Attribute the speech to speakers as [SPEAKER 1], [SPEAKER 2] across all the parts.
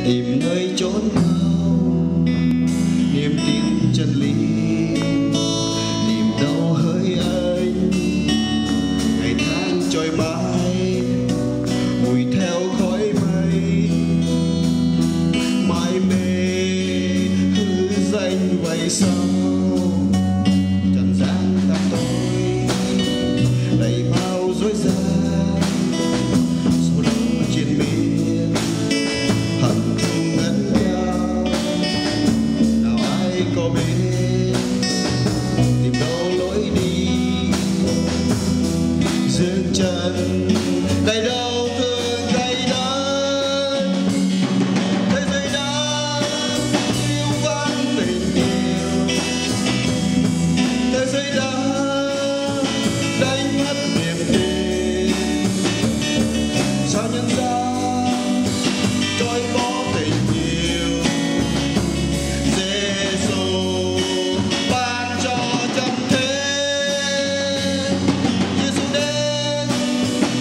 [SPEAKER 1] tìm nơi chốn nào niềm tin chân lý, tìm đâu hỡi anh. Ngày tháng trôi mãi mùi theo khói mây, mãi mê hư danh vậy sao? Trần gian tăm tối đầy bao dối gian, số đông triền miên hận thù ngân nhau. Nào ai có biết tìm đâu lối đi dương trần đầy đau thương cay đắng. Thế giới đã yêu vắng tình yêu, thế giới đã đánh mất niềm tin. Sao nhân gian trôi bỏ tình yêu, Giê-xu ban cho trần thế. Giê-xu đến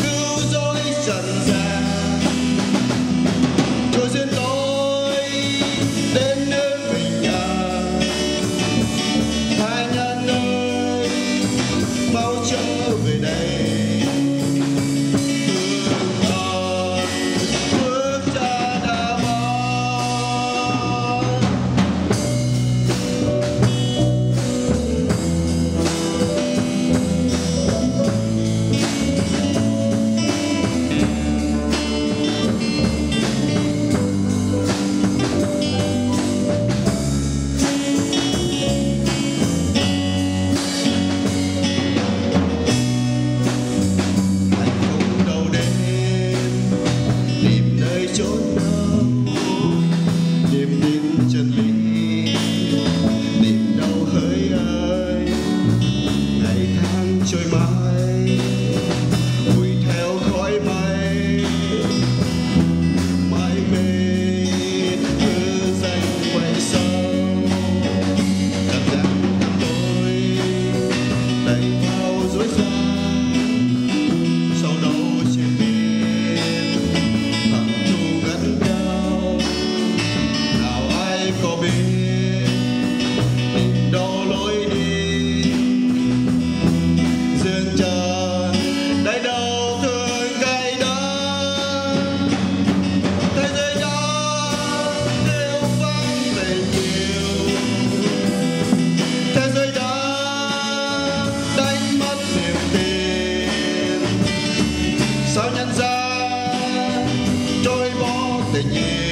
[SPEAKER 1] cứu rỗi trần gian, trôi xuyên tối đến nơi bình an. Hai nhân ơi mau trở về đây, thương con bước cha đã mất. Hạnh phúc đâu đến tìm nơi chốn nào niềm tin chân lý, tìm đâu hỡi anh. Ngày tháng trôi mãi mùi theo khói mây, mãi mê hư danh vậy sao? Trần gian tăm tối đầy bao dối gian, sau đâu triền miên hận thù gắn nhau. Nào ai có biết tìm đâu lối đi dương trần đầy đau thương cay đắng. Thế giới đã yêu vắng tình yêu, thế giới đã đánh mất niềm tin. Sao nhân gian trôi bỏ tình yêu,